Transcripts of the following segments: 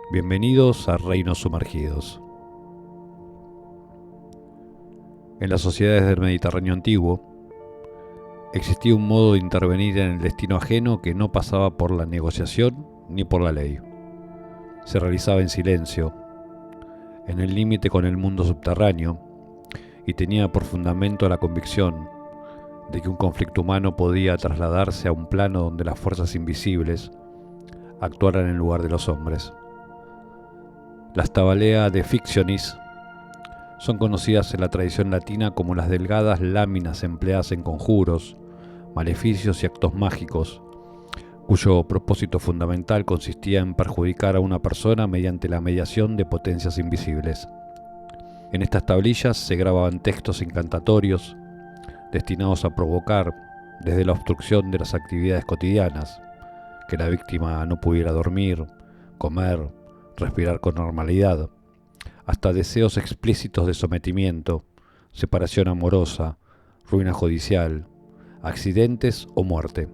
Bienvenidos a Reinos Sumergidos. En las sociedades del Mediterráneo antiguo, existía un modo de intervenir en el destino ajeno que no pasaba por la negociación ni por la ley. Se realizaba en silencio, en el límite con el mundo subterráneo, y tenía por fundamento la convicción de que un conflicto humano podía trasladarse a un plano donde las fuerzas invisibles actuaran en lugar de los hombres. Las tabalea de fictionis son conocidas en la tradición latina como las delgadas láminas empleadas en conjuros, maleficios y actos mágicos, cuyo propósito fundamental consistía en perjudicar a una persona mediante la mediación de potencias invisibles. En estas tablillas se grababan textos incantatorios destinados a provocar, desde la obstrucción de las actividades cotidianas, que la víctima no pudiera dormir, comer, respirar con normalidad, hasta deseos explícitos de sometimiento, separación amorosa, ruina judicial, accidentes o muerte.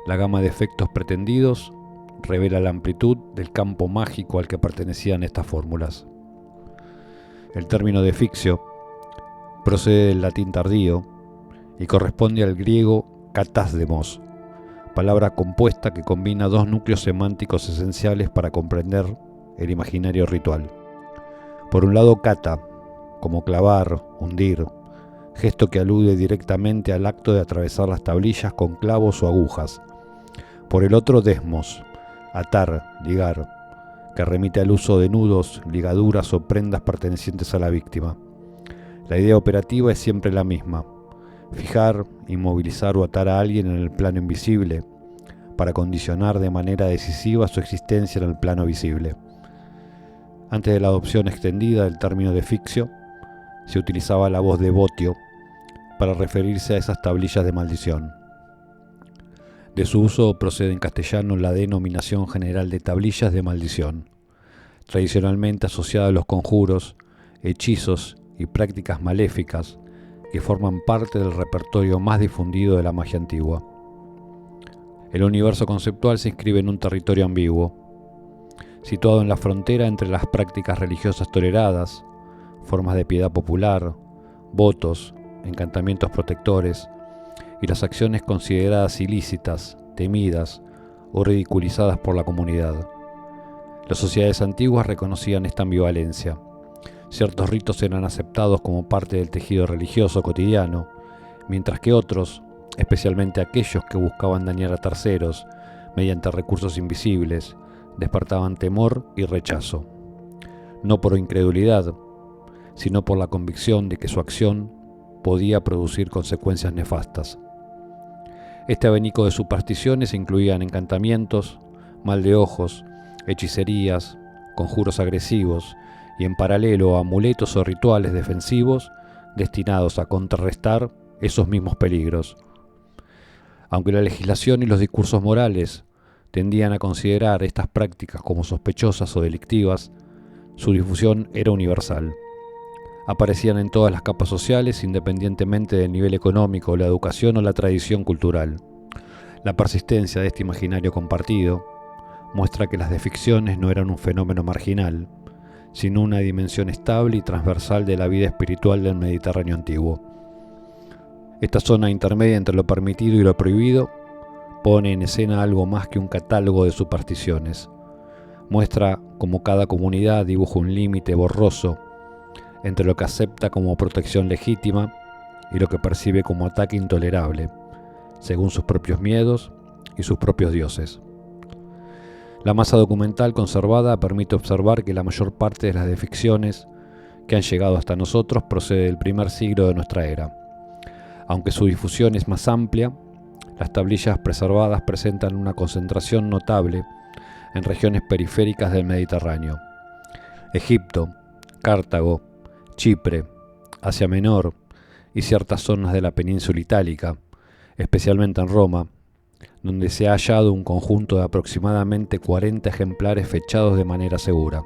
La gama de efectos pretendidos revela la amplitud del campo mágico al que pertenecían estas fórmulas. El término de fictio procede del latín tardío y corresponde al griego katásdemos, palabra compuesta que combina dos núcleos semánticos esenciales para comprender el imaginario ritual. Por un lado, kata, como clavar, hundir, gesto que alude directamente al acto de atravesar las tablillas con clavos o agujas. Por el otro, desmos, atar, ligar, que remite al uso de nudos, ligaduras o prendas pertenecientes a la víctima. La idea operativa es siempre la misma: fijar, inmovilizar o atar a alguien en el plano invisible para condicionar de manera decisiva su existencia en el plano visible. Antes de la adopción extendida del término de fictio, se utilizaba la voz de votio para referirse a esas tablillas de maldición. De su uso procede en castellano la denominación general de tablillas de maldición, tradicionalmente asociada a los conjuros, hechizos y prácticas maléficas que forman parte del repertorio más difundido de la magia antigua. El universo conceptual se inscribe en un territorio ambiguo, situado en la frontera entre las prácticas religiosas toleradas, formas de piedad popular, votos, encantamientos protectores y las acciones consideradas ilícitas, temidas o ridiculizadas por la comunidad. Las sociedades antiguas reconocían esta ambivalencia. Ciertos ritos eran aceptados como parte del tejido religioso cotidiano, mientras que otros, especialmente aquellos que buscaban dañar a terceros mediante recursos invisibles, despertaban temor y rechazo, no por incredulidad, sino por la convicción de que su acción podía producir consecuencias nefastas. Este abanico de supersticiones incluían encantamientos, mal de ojos, hechicerías, conjuros agresivos y en paralelo amuletos o rituales defensivos destinados a contrarrestar esos mismos peligros. Aunque la legislación y los discursos morales tendían a considerar estas prácticas como sospechosas o delictivas, su difusión era universal. Aparecían en todas las capas sociales independientemente del nivel económico, la educación o la tradición cultural. La persistencia de este imaginario compartido muestra que las deficciones no eran un fenómeno marginal, sino una dimensión estable y transversal de la vida espiritual del Mediterráneo antiguo. Esta zona intermedia entre lo permitido y lo prohibido pone en escena algo más que un catálogo de supersticiones. Muestra cómo cada comunidad dibuja un límite borroso entre lo que acepta como protección legítima y lo que percibe como ataque intolerable, según sus propios miedos y sus propios dioses. La masa documental conservada permite observar que la mayor parte de las deficciones que han llegado hasta nosotros procede del primer siglo de nuestra era. Aunque su difusión es más amplia, las tablillas preservadas presentan una concentración notable en regiones periféricas del Mediterráneo. Egipto, Cartago, Chipre, Asia Menor y ciertas zonas de la península itálica, especialmente en Roma, donde se ha hallado un conjunto de aproximadamente 40 ejemplares fechados de manera segura.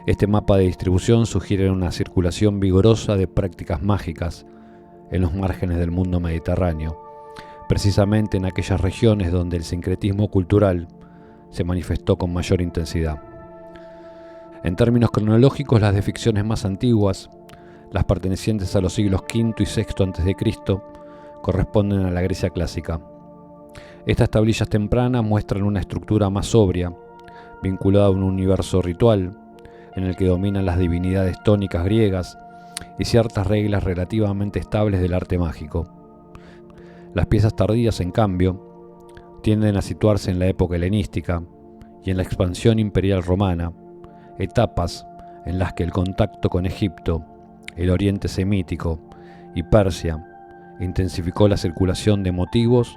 Este mapa de distribución sugiere una circulación vigorosa de prácticas mágicas en los márgenes del mundo mediterráneo, precisamente en aquellas regiones donde el sincretismo cultural se manifestó con mayor intensidad. En términos cronológicos, las desficciones más antiguas, las pertenecientes a los siglos V y VI a.C., corresponden a la Grecia clásica. Estas tablillas tempranas muestran una estructura más sobria, vinculada a un universo ritual, en el que dominan las divinidades tónicas griegas y ciertas reglas relativamente estables del arte mágico. Las piezas tardías, en cambio, tienden a situarse en la época helenística y en la expansión imperial romana, etapas en las que el contacto con Egipto, el oriente semítico y Persia intensificó la circulación de motivos,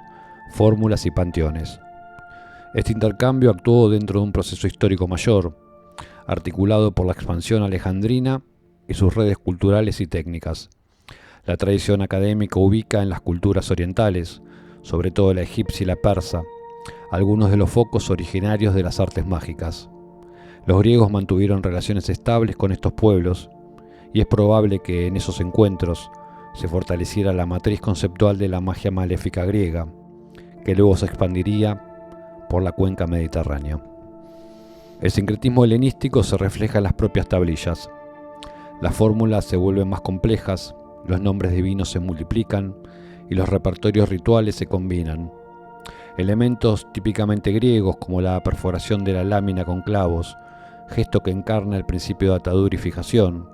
fórmulas y panteones. Este intercambio actuó dentro de un proceso histórico mayor, articulado por la expansión alejandrina y sus redes culturales y técnicas. La tradición académica ubica en las culturas orientales, sobre todo la egipcia y la persa, algunos de los focos originarios de las artes mágicas. Los griegos mantuvieron relaciones estables con estos pueblos, y es probable que en esos encuentros se fortaleciera la matriz conceptual de la magia maléfica griega, que luego se expandiría por la cuenca mediterránea. El sincretismo helenístico se refleja en las propias tablillas. Las fórmulas se vuelven más complejas, los nombres divinos se multiplican y los repertorios rituales se combinan. Elementos típicamente griegos como la perforación de la lámina con clavos, gesto que encarna el principio de atadura y fijación,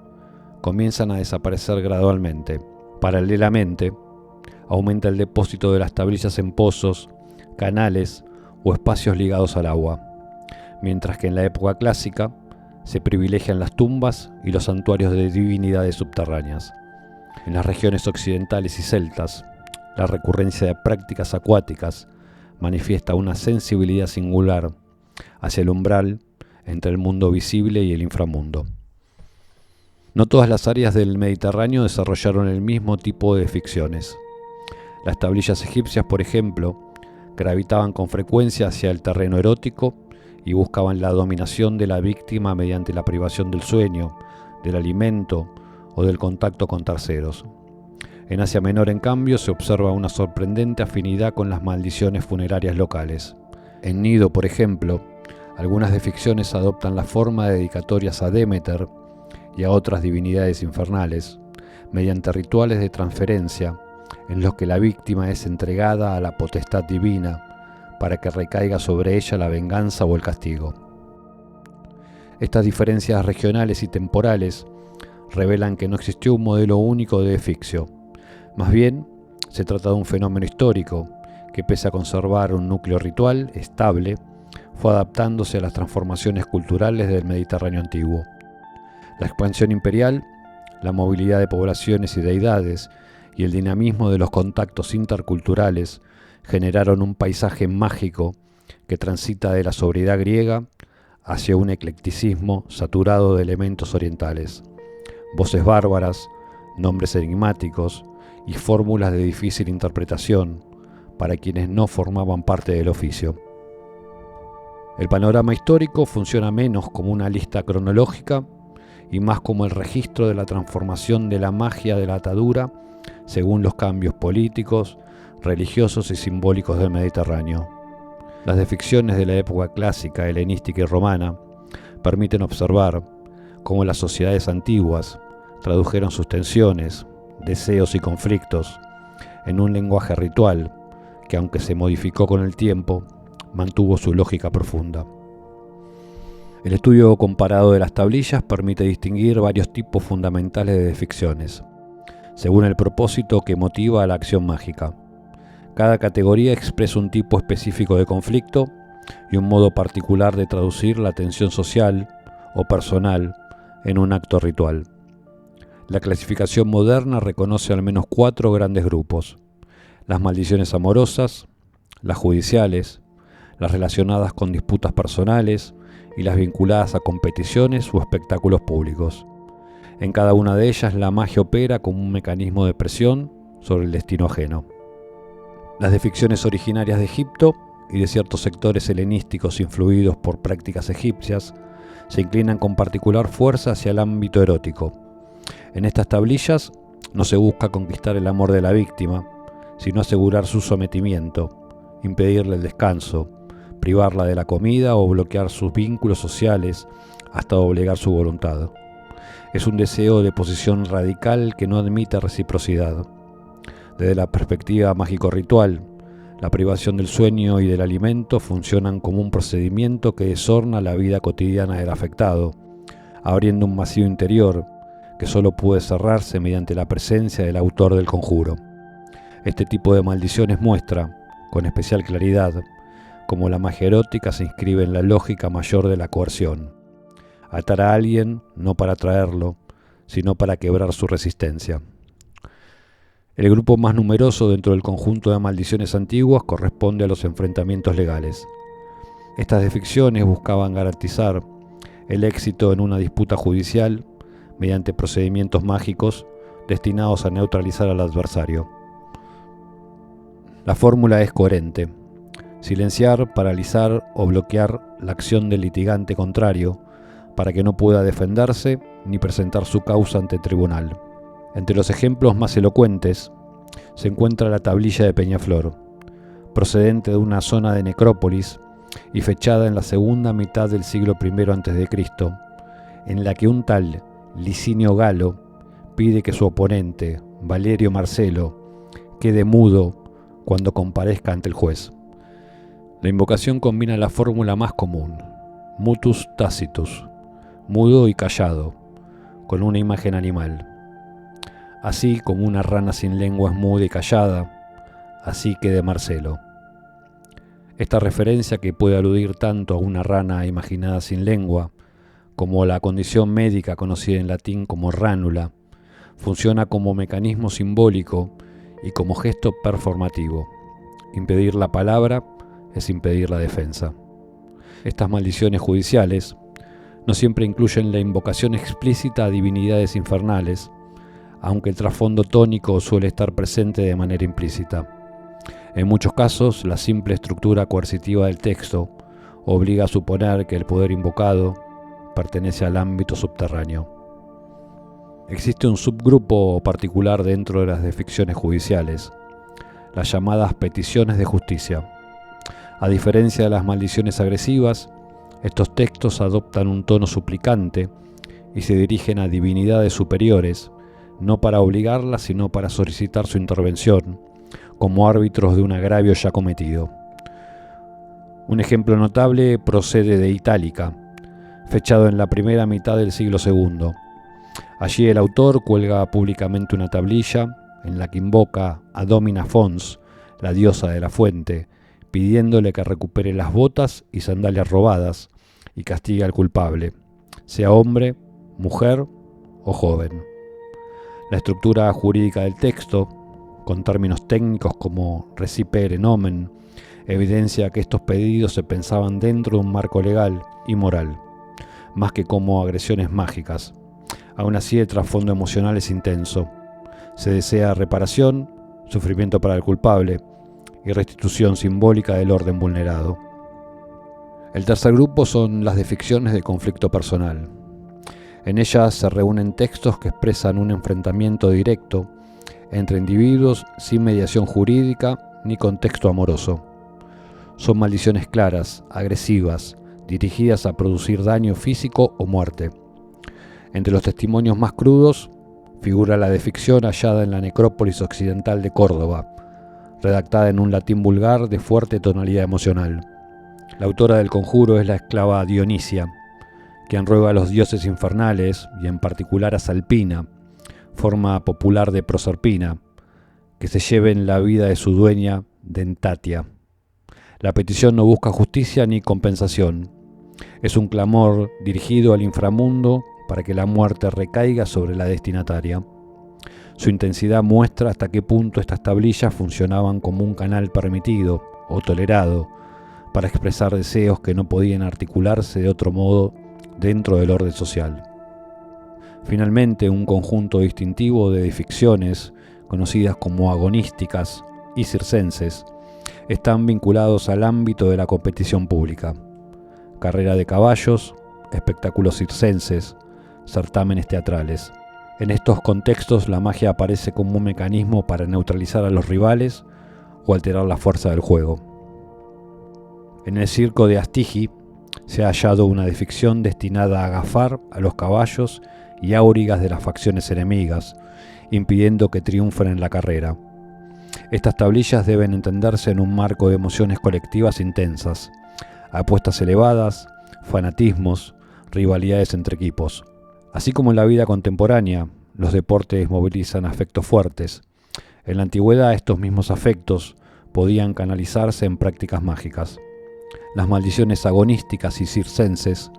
comienzan a desaparecer gradualmente. Paralelamente, aumenta el depósito de las tablillas en pozos, canales o espacios ligados al agua, mientras que en la época clásica se privilegian las tumbas y los santuarios de divinidades subterráneas. En las regiones occidentales y celtas, la recurrencia de prácticas acuáticas manifiesta una sensibilidad singular hacia el umbral entre el mundo visible y el inframundo. No todas las áreas del Mediterráneo desarrollaron el mismo tipo de ficciones. Las tablillas egipcias, por ejemplo, gravitaban con frecuencia hacia el terreno erótico y buscaban la dominación de la víctima mediante la privación del sueño, del alimento o del contacto con terceros. En Asia Menor, en cambio, se observa una sorprendente afinidad con las maldiciones funerarias locales. En Gnido, por ejemplo, algunas desficciones adoptan la forma de dedicatorias a Demeter y a otras divinidades infernales, mediante rituales de transferencia en los que la víctima es entregada a la potestad divina para que recaiga sobre ella la venganza o el castigo. Estas diferencias regionales y temporales revelan que no existió un modelo único de desficcio. Más bien, se trata de un fenómeno histórico que, pese a conservar un núcleo ritual estable, fue adaptándose a las transformaciones culturales del Mediterráneo antiguo. La expansión imperial, la movilidad de poblaciones y deidades y el dinamismo de los contactos interculturales generaron un paisaje mágico que transita de la sobriedad griega hacia un eclecticismo saturado de elementos orientales, voces bárbaras, nombres enigmáticos y fórmulas de difícil interpretación para quienes no formaban parte del oficio. El panorama histórico funciona menos como una lista cronológica y más como el registro de la transformación de la magia de la atadura según los cambios políticos, religiosos y simbólicos del Mediterráneo. Las desficciones de la época clásica, helenística y romana permiten observar cómo las sociedades antiguas tradujeron sus tensiones, deseos y conflictos en un lenguaje ritual que, aunque se modificó con el tiempo, mantuvo su lógica profunda. El estudio comparado de las tablillas permite distinguir varios tipos fundamentales de desficciones, según el propósito que motiva a la acción mágica. Cada categoría expresa un tipo específico de conflicto y un modo particular de traducir la tensión social o personal en un acto ritual. La clasificación moderna reconoce al menos 4 grandes grupos: las maldiciones amorosas, las judiciales, las relacionadas con disputas personales y las vinculadas a competiciones o espectáculos públicos. En cada una de ellas, la magia opera como un mecanismo de presión sobre el destino ajeno. Las desficciones originarias de Egipto y de ciertos sectores helenísticos influidos por prácticas egipcias se inclinan con particular fuerza hacia el ámbito erótico. En estas tablillas no se busca conquistar el amor de la víctima, sino asegurar su sometimiento, impedirle el descanso, privarla de la comida o bloquear sus vínculos sociales hasta doblegar su voluntad. Es un deseo de posición radical que no admite reciprocidad. Desde la perspectiva mágico-ritual, la privación del sueño y del alimento funcionan como un procedimiento que desorna la vida cotidiana del afectado, abriendo un vacío interior que solo puede cerrarse mediante la presencia del autor del conjuro. Este tipo de maldiciones muestra, con especial claridad, cómo la magia erótica se inscribe en la lógica mayor de la coerción. Atar a alguien no para atraerlo, sino para quebrar su resistencia. El grupo más numeroso dentro del conjunto de maldiciones antiguas corresponde a los enfrentamientos legales. Estas desficciones buscaban garantizar el éxito en una disputa judicial mediante procedimientos mágicos destinados a neutralizar al adversario. La fórmula es coherente: silenciar, paralizar o bloquear la acción del litigante contrario para que no pueda defenderse ni presentar su causa ante el tribunal. Entre los ejemplos más elocuentes se encuentra la tablilla de Peñaflor, procedente de una zona de necrópolis y fechada en la segunda mitad del siglo I a.C., en la que un tal Licinio Galo pide que su oponente, Valerio Marcelo, quede mudo cuando comparezca ante el juez. La invocación combina la fórmula más común, mutus tacitus, mudo y callado, con una imagen animal. Así como una rana sin lengua es muda y callada, así quede Marcelo. Esta referencia, que puede aludir tanto a una rana imaginada sin lengua, como a la condición médica conocida en latín como ránula, funciona como mecanismo simbólico y como gesto performativo. Impedir la palabra es impedir la defensa. Estas maldiciones judiciales no siempre incluyen la invocación explícita a divinidades infernales, aunque el trasfondo tónico suele estar presente de manera implícita. En muchos casos, la simple estructura coercitiva del texto obliga a suponer que el poder invocado pertenece al ámbito subterráneo. Existe un subgrupo particular dentro de las desficciones judiciales, las llamadas peticiones de justicia. A diferencia de las maldiciones agresivas, estos textos adoptan un tono suplicante y se dirigen a divinidades superiores, no para obligarlas, sino para solicitar su intervención, como árbitros de un agravio ya cometido. Un ejemplo notable procede de Itálica, fechado en la primera mitad del siglo II. Allí el autor cuelga públicamente una tablilla en la que invoca a Domina Fons, la diosa de la fuente, pidiéndole que recupere las botas y sandalias robadas y castigue al culpable, sea hombre, mujer o joven. La estructura jurídica del texto, con términos técnicos como recipere nomen, evidencia que estos pedidos se pensaban dentro de un marco legal y moral, más que como agresiones mágicas. Aún así, el trasfondo emocional es intenso. Se desea reparación, sufrimiento para el culpable y restitución simbólica del orden vulnerado. El tercer grupo son las desficciones de conflicto personal. En ellas se reúnen textos que expresan un enfrentamiento directo entre individuos sin mediación jurídica ni contexto amoroso. Son maldiciones claras, agresivas, dirigidas a producir daño físico o muerte. Entre los testimonios más crudos figura la desficción hallada en la necrópolis occidental de Córdoba, redactada en un latín vulgar de fuerte tonalidad emocional. La autora del conjuro es la esclava Dionisia, quien ruega a los dioses infernales, y en particular a Salpina, forma popular de Proserpina, que se lleven la vida de su dueña Dentatia. La petición no busca justicia ni compensación. Es un clamor dirigido al inframundo para que la muerte recaiga sobre la destinataria. Su intensidad muestra hasta qué punto estas tablillas funcionaban como un canal permitido o tolerado para expresar deseos que no podían articularse de otro modo dentro del orden social. Finalmente, un conjunto distintivo de desficciones, conocidas como agonísticas y circenses, están vinculados al ámbito de la competición pública. Carrera de caballos, espectáculos circenses, certámenes teatrales. En estos contextos la magia aparece como un mecanismo para neutralizar a los rivales o alterar la fuerza del juego. En el circo de Astigi se ha hallado una deficción destinada a agafar a los caballos y aurigas de las facciones enemigas, impidiendo que triunfen en la carrera. Estas tablillas deben entenderse en un marco de emociones colectivas intensas, apuestas elevadas, fanatismos, rivalidades entre equipos. Así como en la vida contemporánea, los deportes movilizan afectos fuertes. En la antigüedad estos mismos afectos podían canalizarse en prácticas mágicas. Las maldiciones agonísticas y circenses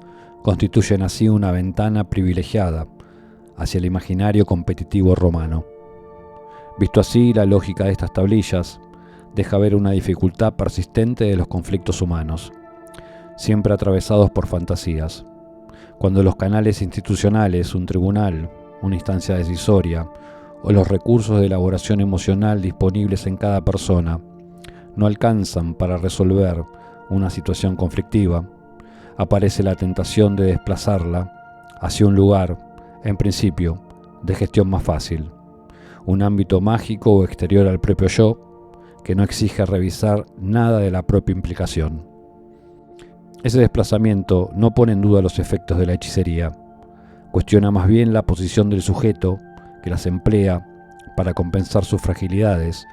constituyen así una ventana privilegiada hacia el imaginario competitivo romano. Visto así, la lógica de estas tablillas deja ver una dificultad persistente de los conflictos humanos, siempre atravesados por fantasías. Cuando los canales institucionales, un tribunal, una instancia decisoria o los recursos de elaboración emocional disponibles en cada persona no alcanzan para resolver una situación conflictiva, aparece la tentación de desplazarla hacia un lugar, en principio, de gestión más fácil, un ámbito mágico o exterior al propio yo, que no exige revisar nada de la propia implicación. Ese desplazamiento no pone en duda los efectos de la hechicería, cuestiona más bien la posición del sujeto que las emplea para compensar sus fragilidades,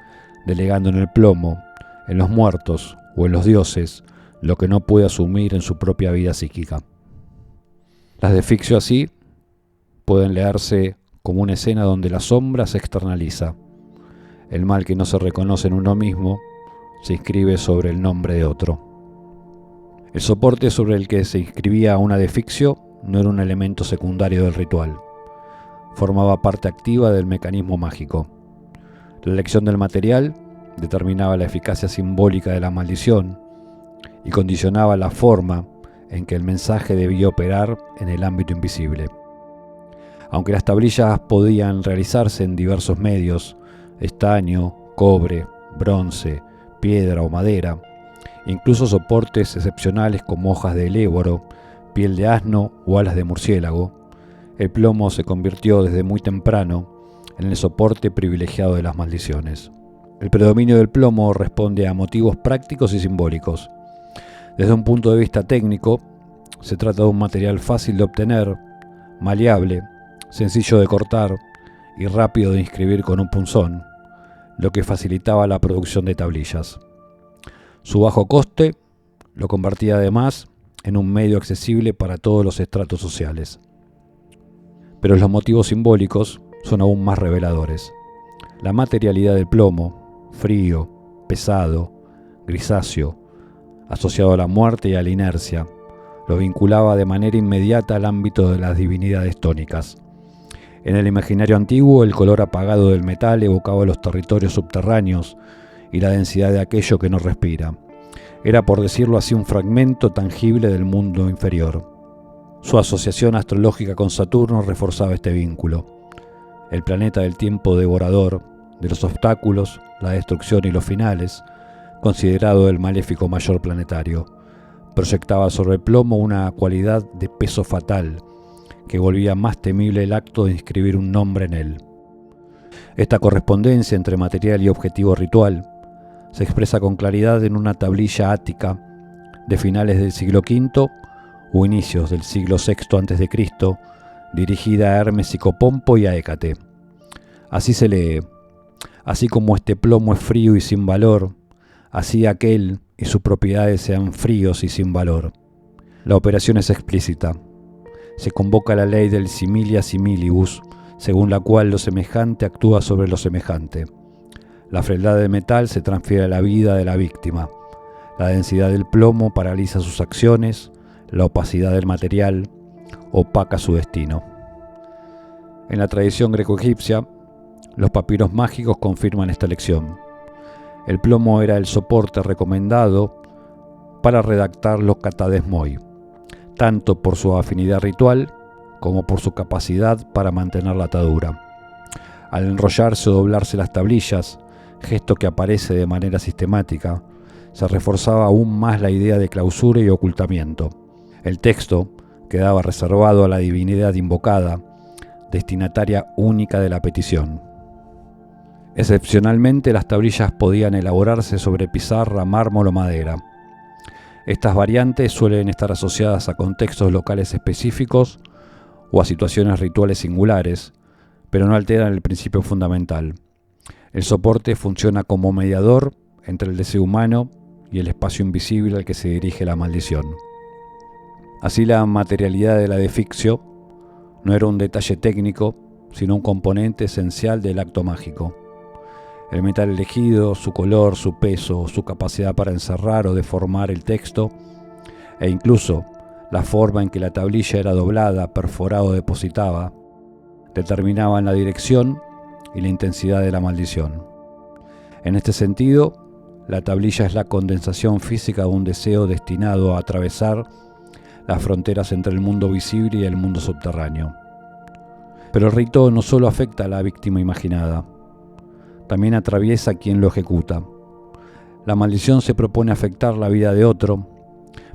delegando en el plomo, en los muertos o en los dioses lo que no puede asumir en su propia vida psíquica. Las de Ficcio así pueden leerse como una escena donde la sombra se externaliza. El mal que no se reconoce en uno mismo se inscribe sobre el nombre de otro. El soporte sobre el que se inscribía una de Ficcio no era un elemento secundario del ritual. Formaba parte activa del mecanismo mágico. La elección del material determinaba la eficacia simbólica de la maldición y condicionaba la forma en que el mensaje debía operar en el ámbito invisible. Aunque las tablillas podían realizarse en diversos medios, estaño, cobre, bronce, piedra o madera, incluso soportes excepcionales como hojas de eléboro, piel de asno o alas de murciélago, el plomo se convirtió desde muy temprano en el soporte privilegiado de las maldiciones. El predominio del plomo responde a motivos prácticos y simbólicos. Desde un punto de vista técnico, se trata de un material fácil de obtener, maleable, sencillo de cortar y rápido de inscribir con un punzón, lo que facilitaba la producción de tablillas. Su bajo coste lo convertía además en un medio accesible para todos los estratos sociales. Pero los motivos simbólicos son aún más reveladores. La materialidad del plomo, frío, pesado, grisáceo, asociado a la muerte y a la inercia, lo vinculaba de manera inmediata al ámbito de las divinidades tónicas. En el imaginario antiguo, el color apagado del metal evocaba los territorios subterráneos y la densidad de aquello que no respira. Era, por decirlo así, un fragmento tangible del mundo inferior. Su asociación astrológica con Saturno reforzaba este vínculo. El planeta del tiempo devorador, de los obstáculos, la destrucción y los finales, considerado el maléfico mayor planetario, proyectaba sobre el plomo una cualidad de peso fatal que volvía más temible el acto de inscribir un nombre en él. Esta correspondencia entre material y objetivo ritual se expresa con claridad en una tablilla ática de finales del siglo V o inicios del siglo VI a.C., dirigida a Hermes Psicopompo y a Hécate. Así se lee: así como este plomo es frío y sin valor, así aquel y sus propiedades sean fríos y sin valor. La operación es explícita. Se convoca la ley del similia similibus, según la cual lo semejante actúa sobre lo semejante. La frialdad del metal se transfiere a la vida de la víctima. La densidad del plomo paraliza sus acciones, la opacidad del material opaca su destino. En la tradición greco-egipcia, los papiros mágicos confirman esta lección. El plomo era el soporte recomendado para redactar los katadesmoi, tanto por su afinidad ritual como por su capacidad para mantener la atadura. Al enrollarse o doblarse las tablillas, gesto que aparece de manera sistemática, se reforzaba aún más la idea de clausura y ocultamiento. El texto quedaba reservado a la divinidad invocada, destinataria única de la petición. Excepcionalmente, las tablillas podían elaborarse sobre pizarra, mármol o madera. Estas variantes suelen estar asociadas a contextos locales específicos o a situaciones rituales singulares, pero no alteran el principio fundamental. El soporte funciona como mediador entre el deseo humano y el espacio invisible al que se dirige la maldición. Así, la materialidad de la defixio no era un detalle técnico, sino un componente esencial del acto mágico. El metal elegido, su color, su peso, su capacidad para encerrar o deformar el texto, e incluso la forma en que la tablilla era doblada, perforada o depositada, determinaban la dirección y la intensidad de la maldición. En este sentido, la tablilla es la condensación física de un deseo destinado a atravesar las fronteras entre el mundo visible y el mundo subterráneo. Pero el rito no solo afecta a la víctima imaginada, también atraviesa a quien lo ejecuta. La maldición se propone afectar la vida de otro,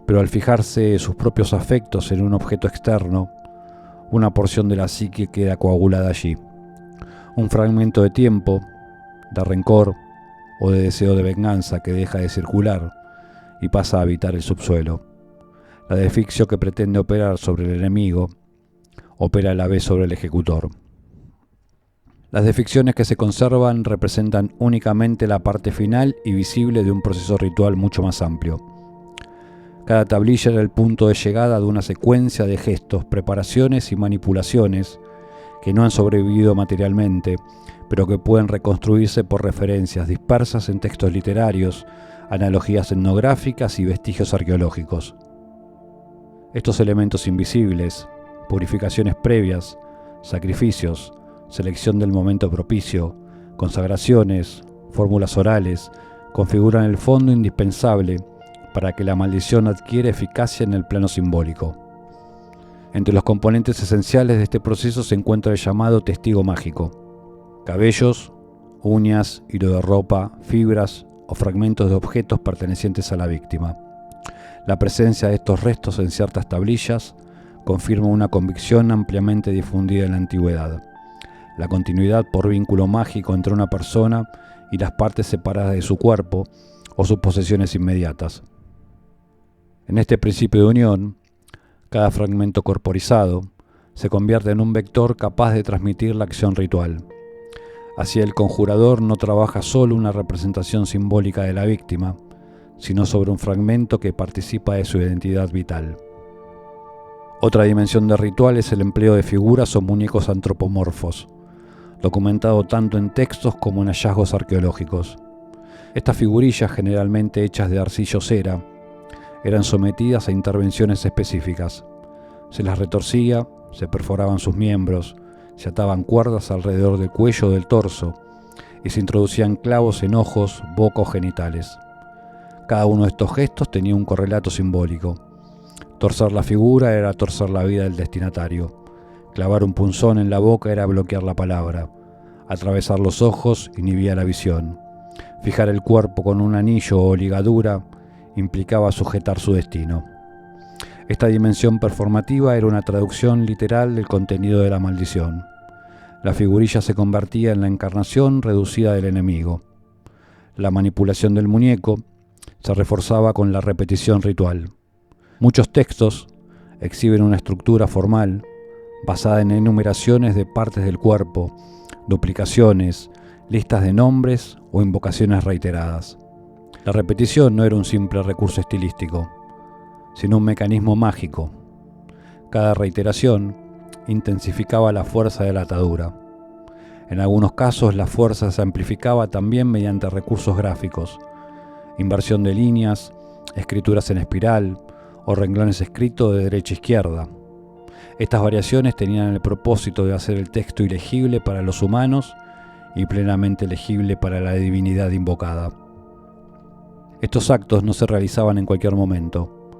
pero al fijarse sus propios afectos en un objeto externo, una porción de la psique queda coagulada allí. Un fragmento de tiempo, de rencor o de deseo de venganza que deja de circular y pasa a habitar el subsuelo. La defixio que pretende operar sobre el enemigo opera a la vez sobre el ejecutor. Las defixiones que se conservan representan únicamente la parte final y visible de un proceso ritual mucho más amplio. Cada tablilla era el punto de llegada de una secuencia de gestos, preparaciones y manipulaciones que no han sobrevivido materialmente, pero que pueden reconstruirse por referencias dispersas en textos literarios, analogías etnográficas y vestigios arqueológicos. Estos elementos invisibles, purificaciones previas, sacrificios, selección del momento propicio, consagraciones, fórmulas orales, configuran el fondo indispensable para que la maldición adquiera eficacia en el plano simbólico. Entre los componentes esenciales de este proceso se encuentra el llamado testigo mágico: cabellos, uñas, hilo de ropa, fibras o fragmentos de objetos pertenecientes a la víctima. La presencia de estos restos en ciertas tablillas confirma una convicción ampliamente difundida en la antigüedad: la continuidad por vínculo mágico entre una persona y las partes separadas de su cuerpo o sus posesiones inmediatas. En este principio de unión, cada fragmento corporizado se convierte en un vector capaz de transmitir la acción ritual. Así, el conjurador no trabaja solo una representación simbólica de la víctima, sino sobre un fragmento que participa de su identidad vital. Otra dimensión del ritual es el empleo de figuras o muñecos antropomorfos, documentado tanto en textos como en hallazgos arqueológicos. Estas figurillas, generalmente hechas de arcilla o cera, eran sometidas a intervenciones específicas. Se las retorcía, se perforaban sus miembros, se ataban cuerdas alrededor del cuello o del torso y se introducían clavos en ojos, boca o genitales. Cada uno de estos gestos tenía un correlato simbólico. Torcer la figura era torcer la vida del destinatario. Clavar un punzón en la boca era bloquear la palabra. Atravesar los ojos inhibía la visión. Fijar el cuerpo con un anillo o ligadura implicaba sujetar su destino. Esta dimensión performativa era una traducción literal del contenido de la maldición. La figurilla se convertía en la encarnación reducida del enemigo. La manipulación del muñeco se reforzaba con la repetición ritual. Muchos textos exhiben una estructura formal basada en enumeraciones de partes del cuerpo, duplicaciones, listas de nombres o invocaciones reiteradas. La repetición no era un simple recurso estilístico, sino un mecanismo mágico. Cada reiteración intensificaba la fuerza de la atadura. En algunos casos, la fuerza se amplificaba también mediante recursos gráficos: inversión de líneas, escrituras en espiral o renglones escritos de derecha a izquierda. Estas variaciones tenían el propósito de hacer el texto ilegible para los humanos y plenamente legible para la divinidad invocada. Estos actos no se realizaban en cualquier momento.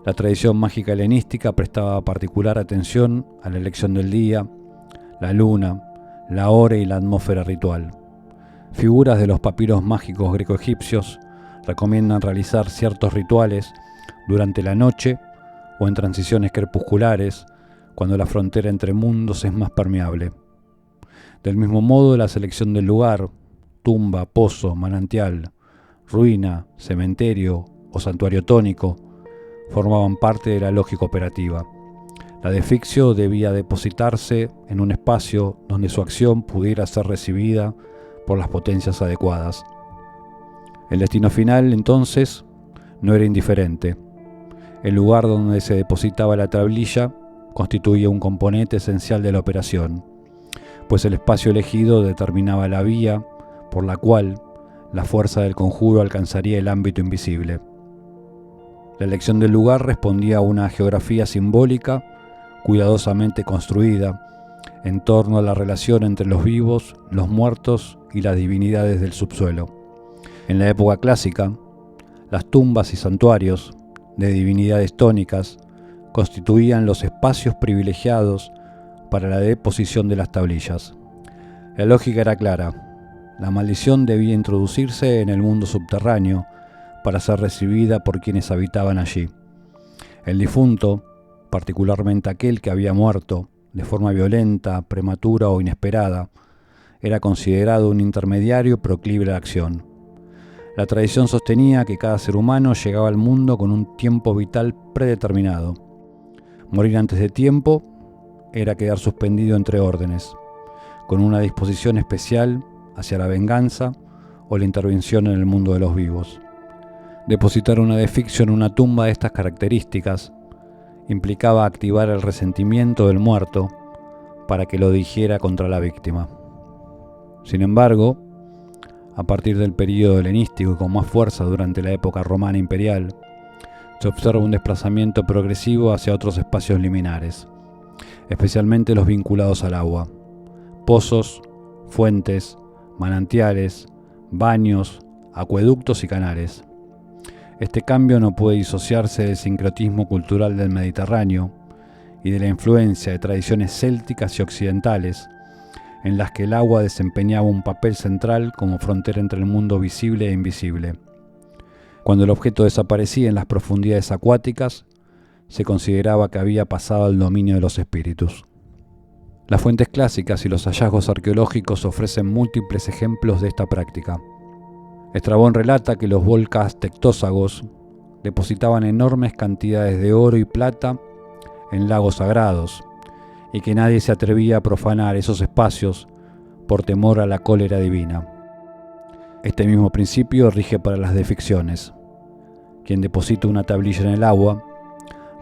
La tradición mágica helenística prestaba particular atención a la elección del día, la luna, la hora y la atmósfera ritual. Figuras de los papiros mágicos greco-egipcios recomiendan realizar ciertos rituales durante la noche o en transiciones crepusculares, cuando la frontera entre mundos es más permeable. Del mismo modo, la selección del lugar, tumba, pozo, manantial, ruina, cementerio o santuario tónico, formaban parte de la lógica operativa. La defictio debía depositarse en un espacio donde su acción pudiera ser recibida por las potencias adecuadas. El destino final, entonces, no era indiferente. El lugar donde se depositaba la tablilla constituía un componente esencial de la operación, pues el espacio elegido determinaba la vía por la cual la fuerza del conjuro alcanzaría el ámbito invisible. La elección del lugar respondía a una geografía simbólica cuidadosamente construida en torno a la relación entre los vivos, los muertos y las divinidades del subsuelo. En la época clásica, las tumbas y santuarios de divinidades tónicas constituían los espacios privilegiados para la deposición de las tablillas. La lógica era clara: la maldición debía introducirse en el mundo subterráneo para ser recibida por quienes habitaban allí. El difunto, particularmente aquel que había muerto de forma violenta, prematura o inesperada, era considerado un intermediario proclive a la acción. La tradición sostenía que cada ser humano llegaba al mundo con un tiempo vital predeterminado. Morir antes de tiempo era quedar suspendido entre órdenes, con una disposición especial hacia la venganza o la intervención en el mundo de los vivos. Depositar una defictio en una tumba de estas características implicaba activar el resentimiento del muerto para que lo dirigiera contra la víctima. Sin embargo, a partir del período helenístico y con más fuerza durante la época romana imperial, se observa un desplazamiento progresivo hacia otros espacios liminares, especialmente los vinculados al agua: pozos, fuentes, manantiales, baños, acueductos y canales. Este cambio no puede disociarse del sincretismo cultural del Mediterráneo y de la influencia de tradiciones célticas y occidentales, en las que el agua desempeñaba un papel central como frontera entre el mundo visible e invisible. Cuando el objeto desaparecía en las profundidades acuáticas, se consideraba que había pasado al dominio de los espíritus. Las fuentes clásicas y los hallazgos arqueológicos ofrecen múltiples ejemplos de esta práctica. Estrabón relata que los volcas tectósagos depositaban enormes cantidades de oro y plata en lagos sagrados, y que nadie se atrevía a profanar esos espacios por temor a la cólera divina. Este mismo principio rige para las deficciones. Quien deposita una tablilla en el agua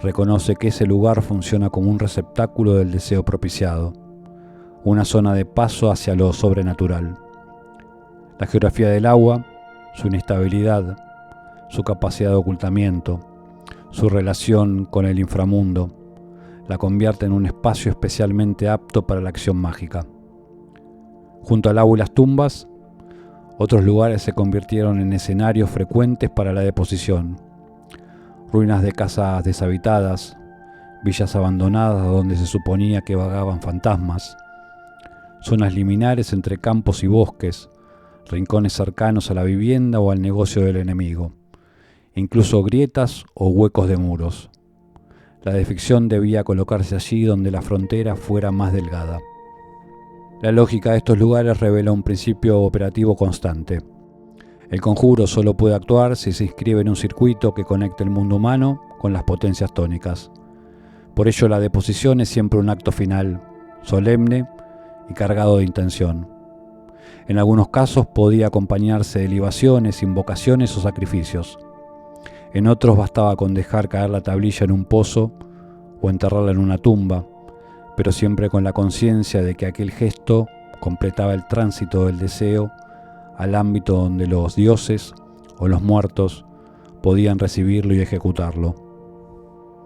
reconoce que ese lugar funciona como un receptáculo del deseo propiciado, una zona de paso hacia lo sobrenatural. La geografía del agua, su inestabilidad, su capacidad de ocultamiento, su relación con el inframundo, la convierte en un espacio especialmente apto para la acción mágica. Junto al agua y las tumbas, otros lugares se convirtieron en escenarios frecuentes para la deposición: ruinas de casas deshabitadas, villas abandonadas donde se suponía que vagaban fantasmas, zonas liminares entre campos y bosques, rincones cercanos a la vivienda o al negocio del enemigo, incluso grietas o huecos de muros. La deficción debía colocarse allí donde la frontera fuera más delgada. La lógica de estos lugares revela un principio operativo constante. El conjuro solo puede actuar si se inscribe en un circuito que conecte el mundo humano con las potencias tónicas. Por ello, la deposición es siempre un acto final, solemne y cargado de intención. En algunos casos podía acompañarse de libaciones, invocaciones o sacrificios. En otros bastaba con dejar caer la tablilla en un pozo o enterrarla en una tumba, pero siempre con la conciencia de que aquel gesto completaba el tránsito del deseo al ámbito donde los dioses o los muertos podían recibirlo y ejecutarlo.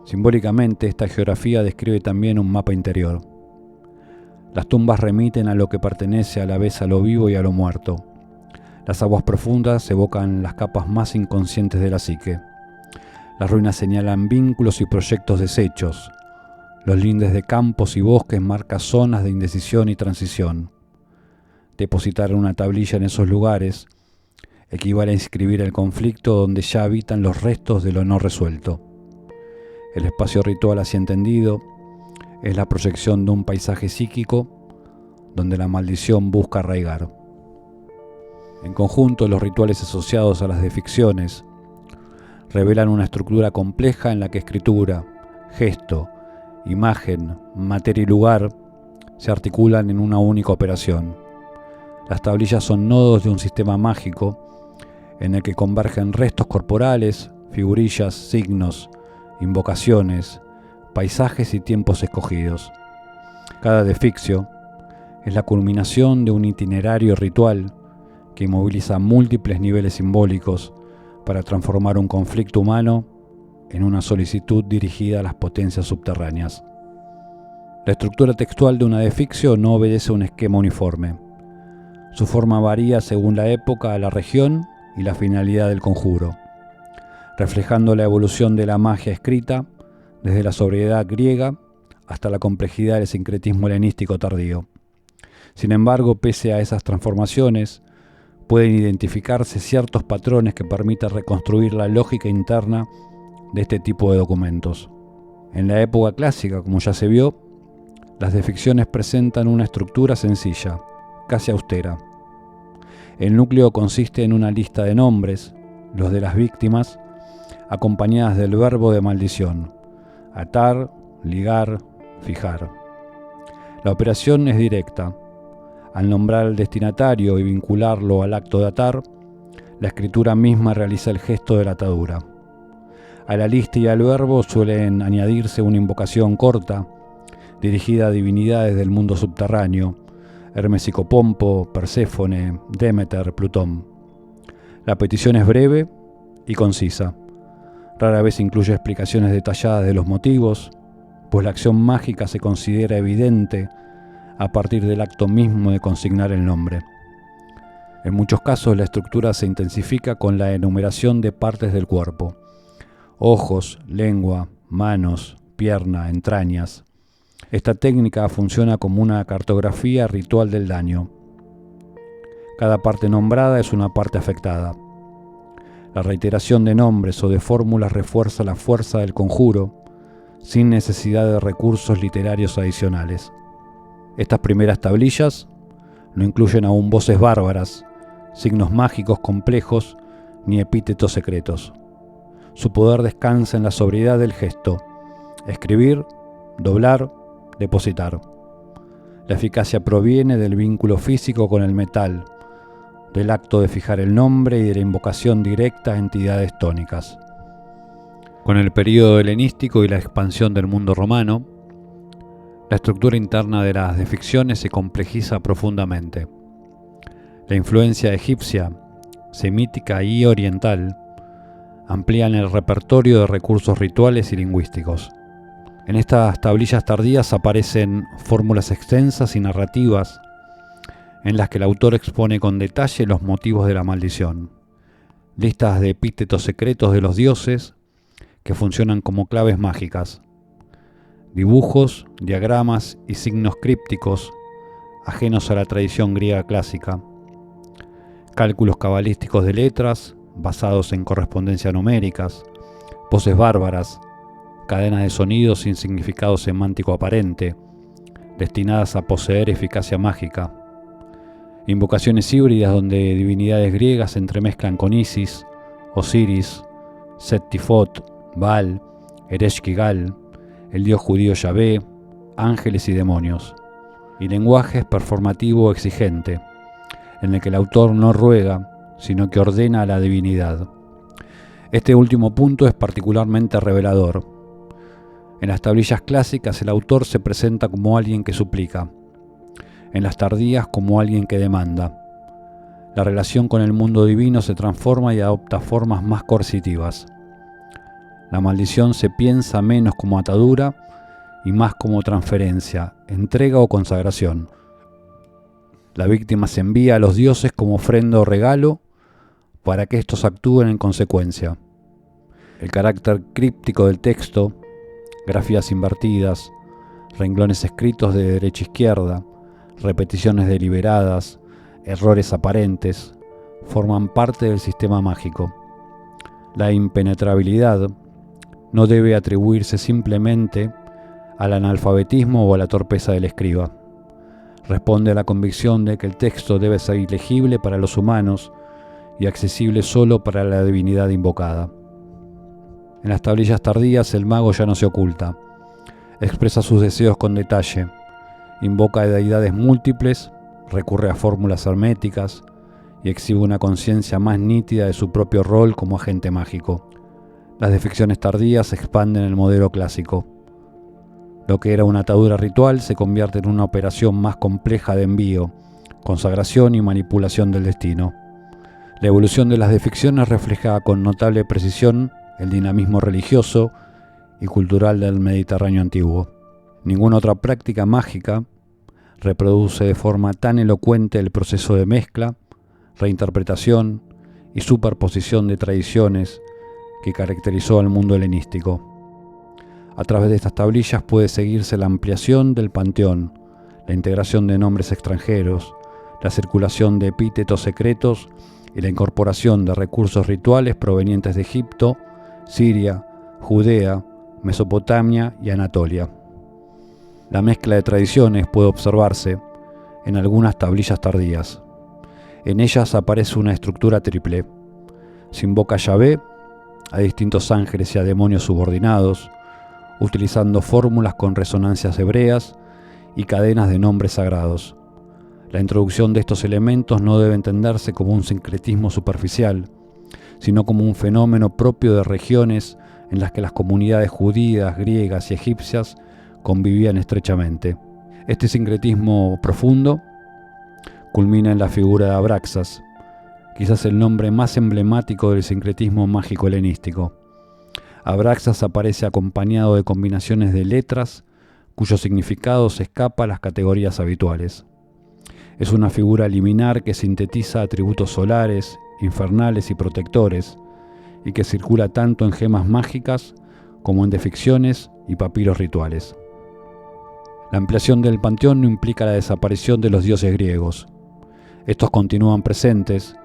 Simbólicamente, esta geografía describe también un mapa interior. Las tumbas remiten a lo que pertenece a la vez a lo vivo y a lo muerto. Las aguas profundas evocan las capas más inconscientes de la psique. Las ruinas señalan vínculos y proyectos deshechos. Los lindes de campos y bosques marcan zonas de indecisión y transición. Depositar una tablilla en esos lugares equivale a inscribir el conflicto donde ya habitan los restos de lo no resuelto. El espacio ritual así entendido es la proyección de un paisaje psíquico donde la maldición busca arraigar. En conjunto, los rituales asociados a las deficciones revelan una estructura compleja en la que escritura, gesto, imagen, materia y lugar se articulan en una única operación. Las tablillas son nodos de un sistema mágico en el que convergen restos corporales, figurillas, signos, invocaciones, paisajes y tiempos escogidos. Cada deficio es la culminación de un itinerario ritual que moviliza múltiples niveles simbólicos para transformar un conflicto humano en una solicitud dirigida a las potencias subterráneas. La estructura textual de una deficio no obedece a un esquema uniforme. Su forma varía según la época, la región y la finalidad del conjuro, reflejando la evolución de la magia escrita desde la sobriedad griega hasta la complejidad del sincretismo helenístico tardío. Sin embargo, pese a esas transformaciones, pueden identificarse ciertos patrones que permiten reconstruir la lógica interna de este tipo de documentos. En la época clásica, como ya se vio, las deficciones presentan una estructura sencilla, casi austera. El núcleo consiste en una lista de nombres, los de las víctimas, acompañadas del verbo de maldición: atar, ligar, fijar. La operación es directa. Al nombrar al destinatario y vincularlo al acto de atar, la escritura misma realiza el gesto de la atadura. A la lista y al verbo suelen añadirse una invocación corta, dirigida a divinidades del mundo subterráneo: Hermes y Copompo, Perséfone, Demeter, Plutón. La petición es breve y concisa. Rara vez incluye explicaciones detalladas de los motivos, pues la acción mágica se considera evidente a partir del acto mismo de consignar el nombre. En muchos casos la estructura se intensifica con la enumeración de partes del cuerpo: ojos, lengua, manos, pierna, entrañas. Esta técnica funciona como una cartografía ritual del daño. Cada parte nombrada es una parte afectada. La reiteración de nombres o de fórmulas refuerza la fuerza del conjuro, sin necesidad de recursos literarios adicionales. Estas primeras tablillas no incluyen aún voces bárbaras, signos mágicos complejos ni epítetos secretos. Su poder descansa en la sobriedad del gesto: escribir, doblar, depositar. La eficacia proviene del vínculo físico con el metal, del acto de fijar el nombre y de la invocación directa a entidades tónicas. Con el período helenístico y la expansión del mundo romano, la estructura interna de las deficciones se complejiza profundamente. La influencia egipcia, semítica y oriental amplían el repertorio de recursos rituales y lingüísticos. En estas tablillas tardías aparecen fórmulas extensas y narrativas en las que el autor expone con detalle los motivos de la maldición, listas de epítetos secretos de los dioses que funcionan como claves mágicas, dibujos, diagramas y signos crípticos ajenos a la tradición griega clásica, cálculos cabalísticos de letras basados en correspondencia numéricas, voces bárbaras, cadenas de sonidos sin significado semántico aparente, destinadas a poseer eficacia mágica, invocaciones híbridas donde divinidades griegas se entremezclan con Isis, Osiris, Set-Tifot, Baal, Ereshkigal, el dios judío Yahvé, ángeles y demonios, y lenguaje performativo exigente, en el que el autor no ruega, sino que ordena a la divinidad. Este último punto es particularmente revelador. En las tablillas clásicas el autor se presenta como alguien que suplica, en las tardías como alguien que demanda. La relación con el mundo divino se transforma y adopta formas más coercitivas. La maldición se piensa menos como atadura y más como transferencia, entrega o consagración. La víctima se envía a los dioses como ofrenda o regalo para que estos actúen en consecuencia. El carácter críptico del texto, grafías invertidas, renglones escritos de derecha a izquierda, repeticiones deliberadas, errores aparentes, forman parte del sistema mágico. La impenetrabilidad, no debe atribuirse simplemente al analfabetismo o a la torpeza del escriba. Responde a la convicción de que el texto debe ser ilegible para los humanos y accesible solo para la divinidad invocada. En las tablillas tardías el mago ya no se oculta, expresa sus deseos con detalle, invoca a deidades múltiples, recurre a fórmulas herméticas y exhibe una conciencia más nítida de su propio rol como agente mágico. Las descripciones tardías expanden el modelo clásico. Lo que era una atadura ritual se convierte en una operación más compleja de envío, consagración y manipulación del destino. La evolución de las desficciones refleja con notable precisión el dinamismo religioso y cultural del Mediterráneo antiguo. Ninguna otra práctica mágica reproduce de forma tan elocuente el proceso de mezcla, reinterpretación y superposición de tradiciones que caracterizó al mundo helenístico. A través de estas tablillas puede seguirse la ampliación del panteón, la integración de nombres extranjeros, la circulación de epítetos secretos y la incorporación de recursos rituales provenientes de Egipto, Siria, Judea, Mesopotamia y Anatolia. La mezcla de tradiciones puede observarse en algunas tablillas tardías. En ellas aparece una estructura triple. Se invoca a Yahvé, a distintos ángeles y a demonios subordinados, utilizando fórmulas con resonancias hebreas y cadenas de nombres sagrados. La introducción de estos elementos no debe entenderse como un sincretismo superficial, sino como un fenómeno propio de regiones en las que las comunidades judías, griegas y egipcias convivían estrechamente. Este sincretismo profundo culmina en la figura de Abraxas, quizás el nombre más emblemático del sincretismo mágico helenístico. Abraxas aparece acompañado de combinaciones de letras cuyo significado se escapa a las categorías habituales. Es una figura liminar que sintetiza atributos solares, infernales y protectores, y que circula tanto en gemas mágicas como en desficciones y papiros rituales. La ampliación del panteón no implica la desaparición de los dioses griegos. Estos continúan presentes,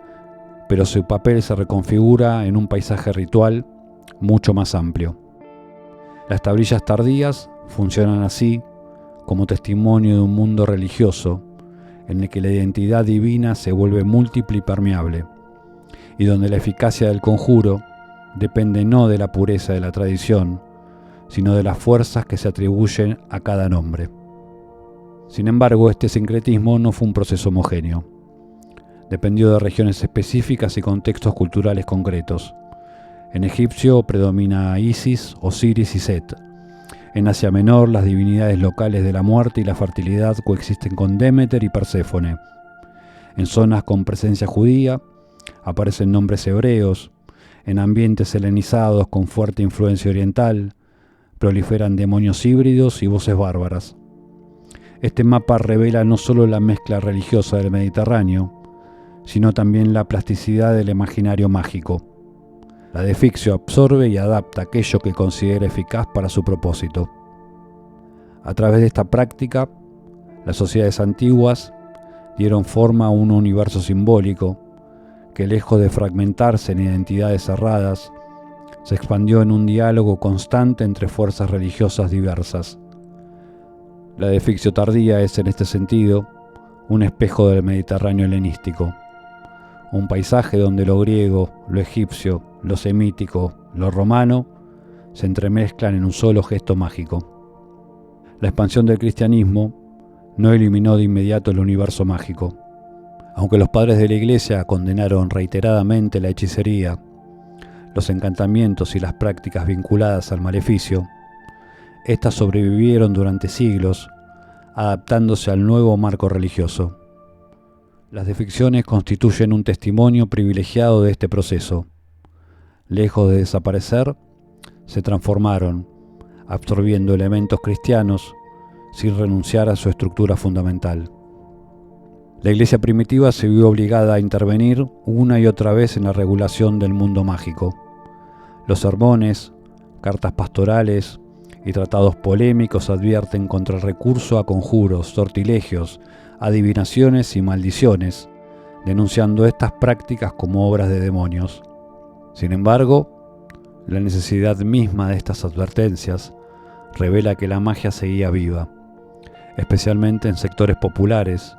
pero su papel se reconfigura en un paisaje ritual mucho más amplio. Las tablillas tardías funcionan así como testimonio de un mundo religioso en el que la identidad divina se vuelve múltiple y permeable, y donde la eficacia del conjuro depende no de la pureza de la tradición, sino de las fuerzas que se atribuyen a cada nombre. Sin embargo, este sincretismo no fue un proceso homogéneo. Dependió de regiones específicas y contextos culturales concretos. En egipcio predomina Isis, Osiris y Set. En Asia Menor, las divinidades locales de la muerte y la fertilidad coexisten con Demeter y Perséfone. En zonas con presencia judía aparecen nombres hebreos. En ambientes helenizados con fuerte influencia oriental proliferan demonios híbridos y voces bárbaras. Este mapa revela no solo la mezcla religiosa del Mediterráneo, sino también la plasticidad del imaginario mágico. La desficcio absorbe y adapta aquello que considera eficaz para su propósito. A través de esta práctica, las sociedades antiguas dieron forma a un universo simbólico que, lejos de fragmentarse en identidades cerradas, se expandió en un diálogo constante entre fuerzas religiosas diversas. La desficcio tardía es, en este sentido, un espejo del Mediterráneo helenístico, un paisaje donde lo griego, lo egipcio, lo semítico, lo romano se entremezclan en un solo gesto mágico. La expansión del cristianismo no eliminó de inmediato el universo mágico. Aunque los padres de la Iglesia condenaron reiteradamente la hechicería, los encantamientos y las prácticas vinculadas al maleficio, éstas sobrevivieron durante siglos, adaptándose al nuevo marco religioso. Las desficciones constituyen un testimonio privilegiado de este proceso. Lejos de desaparecer, se transformaron, absorbiendo elementos cristianos sin renunciar a su estructura fundamental. La Iglesia primitiva se vio obligada a intervenir una y otra vez en la regulación del mundo mágico. Los sermones, cartas pastorales y tratados polémicos advierten contra el recurso a conjuros, sortilegios, adivinaciones y maldiciones, denunciando estas prácticas como obras de demonios. Sin embargo, La necesidad misma de estas advertencias revela que la magia seguía viva, especialmente en sectores populares,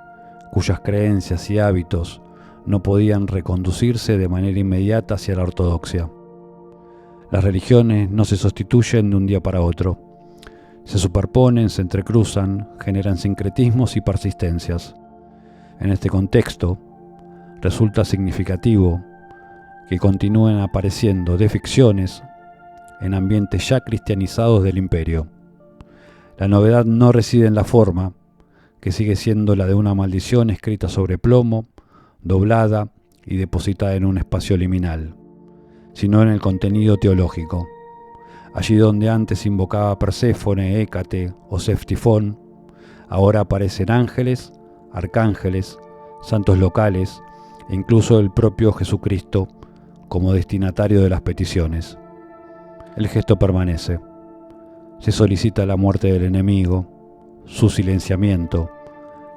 cuyas creencias y hábitos no podían reconducirse de manera inmediata hacia la ortodoxia. Las religiones no se sustituyen de un día para otro. Se superponen, se entrecruzan, generan sincretismos y persistencias. En este contexto, resulta significativo que continúen apareciendo deficciones en ambientes ya cristianizados del imperio. La novedad no reside en la forma, que sigue siendo la de una maldición escrita sobre plomo, doblada y depositada en un espacio liminal, sino en el contenido teológico. Allí donde antes invocaba Perséfone, Hécate o Seftifón, ahora aparecen ángeles, arcángeles, santos locales e incluso el propio Jesucristo como destinatario de las peticiones. El gesto permanece. Se solicita la muerte del enemigo, su silenciamiento,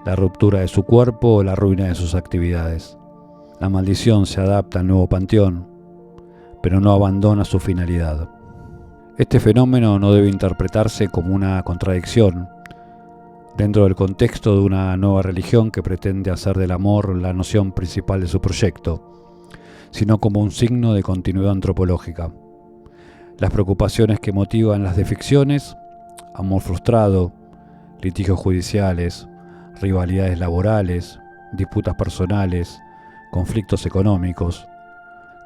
la ruptura de su cuerpo o la ruina de sus actividades. La maldición se adapta al nuevo panteón, pero no abandona su finalidad. Este fenómeno no debe interpretarse como una contradicción dentro del contexto de una nueva religión que pretende hacer del amor la noción principal de su proyecto, sino como un signo de continuidad antropológica. Las preocupaciones que motivan las deficciones, amor frustrado, litigios judiciales, rivalidades laborales, disputas personales, conflictos económicos,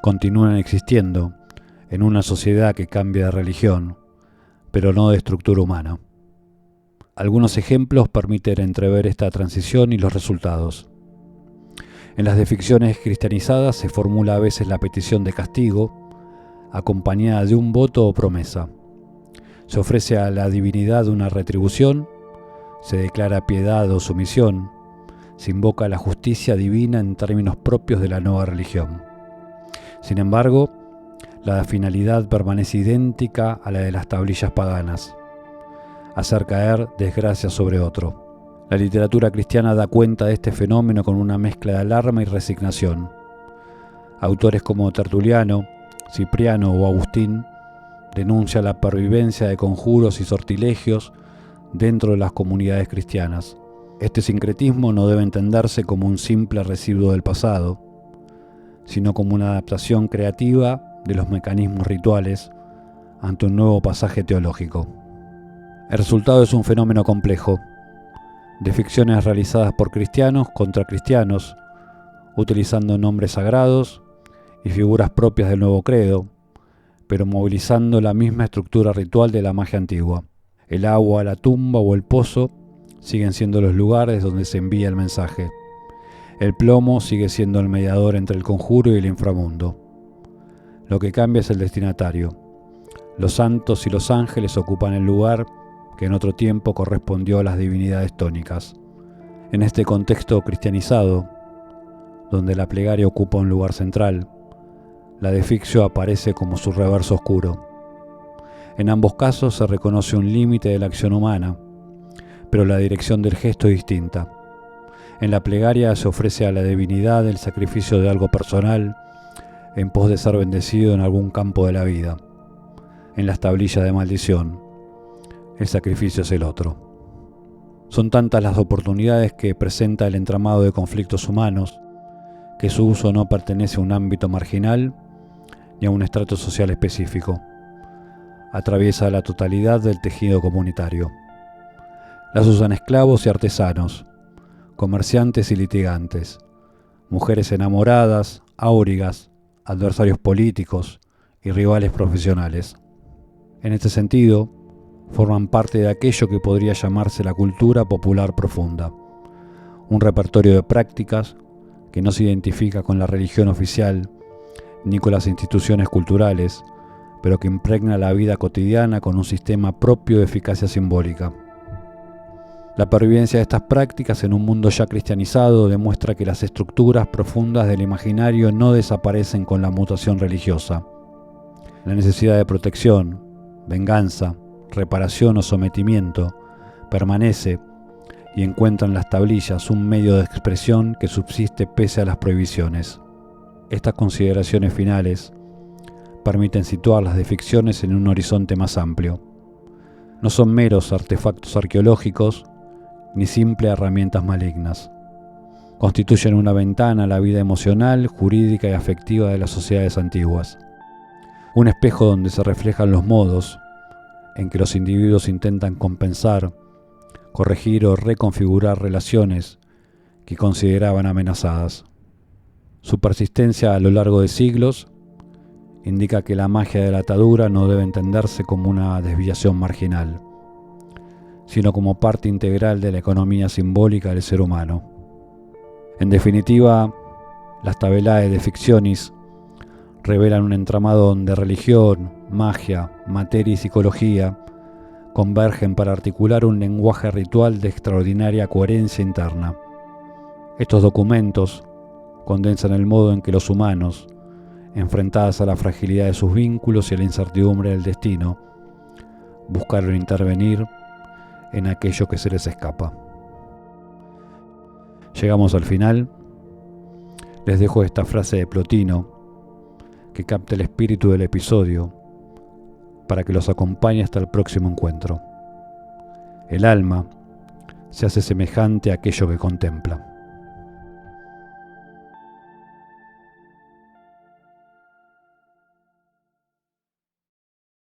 continúan existiendo en una sociedad que cambia de religión, pero no de estructura humana. Algunos ejemplos permiten entrever esta transición y los resultados. En las deficciones cristianizadas se formula a veces la petición de castigo, acompañada de un voto o promesa. Se ofrece a la divinidad una retribución, se declara piedad o sumisión, se invoca la justicia divina en términos propios de la nueva religión. Sin embargo, la finalidad permanece idéntica a la de las tablillas paganas: hacer caer desgracia sobre otro. La literatura cristiana da cuenta de este fenómeno con una mezcla de alarma y resignación. Autores como Tertuliano, Cipriano o Agustín denuncian la pervivencia de conjuros y sortilegios dentro de las comunidades cristianas. Este sincretismo no debe entenderse como un simple residuo del pasado, sino como una adaptación creativa de los mecanismos rituales ante un nuevo pasaje teológico. El resultado es un fenómeno complejo, de ficciones realizadas por cristianos contra cristianos, utilizando nombres sagrados y figuras propias del nuevo credo, pero movilizando la misma estructura ritual de la magia antigua. El agua, la tumba o el pozo siguen siendo los lugares donde se envía el mensaje. El plomo sigue siendo el mediador entre el conjuro y el inframundo. Lo que cambia es el destinatario. Los santos y los ángeles ocupan el lugar que en otro tiempo correspondió a las divinidades tónicas. En este contexto cristianizado, donde la plegaria ocupa un lugar central, la deficcio aparece como su reverso oscuro. En ambos casos se reconoce un límite de la acción humana, pero la dirección del gesto es distinta. En la plegaria se ofrece a la divinidad el sacrificio de algo personal en pos de ser bendecido en algún campo de la vida. En las tablillas de maldición, el sacrificio es el otro. Son tantas las oportunidades que presenta el entramado de conflictos humanos que su uso no pertenece a un ámbito marginal ni a un estrato social específico. Atraviesa la totalidad del tejido comunitario. Las usan esclavos y artesanos, comerciantes y litigantes, mujeres enamoradas, áurigas, adversarios políticos y rivales profesionales. En este sentido, forman parte de aquello que podría llamarse la cultura popular profunda, un repertorio de prácticas que no se identifica con la religión oficial ni con las instituciones culturales, pero que impregna la vida cotidiana con un sistema propio de eficacia simbólica. La pervivencia de estas prácticas en un mundo ya cristianizado demuestra que las estructuras profundas del imaginario no desaparecen con la mutación religiosa. La necesidad de protección, venganza, reparación o sometimiento permanece y encuentra en las tablillas un medio de expresión que subsiste pese a las prohibiciones. Estas consideraciones finales permiten situar las ficciones en un horizonte más amplio. No son meros artefactos arqueológicos ni simples herramientas malignas. Constituyen una ventana a la vida emocional, jurídica y afectiva de las sociedades antiguas. Un espejo donde se reflejan los modos en que los individuos intentan compensar, corregir o reconfigurar relaciones que consideraban amenazadas. Su persistencia a lo largo de siglos indica que la magia de la atadura no debe entenderse como una desviación marginal, sino como parte integral de la economía simbólica del ser humano. En definitiva, las tabelae de ficcionis revelan un entramado donde religión, magia, materia y psicología convergen para articular un lenguaje ritual de extraordinaria coherencia interna. Estos documentos condensan el modo en que los humanos, enfrentadas a la fragilidad de sus vínculos y a la incertidumbre del destino, buscaron intervenir en aquello que se les escapa. Llegamos al final. Les dejo esta frase de Plotino que capta el espíritu del episodio para que los acompañe hasta el próximo encuentro. El alma se hace semejante a aquello que contempla.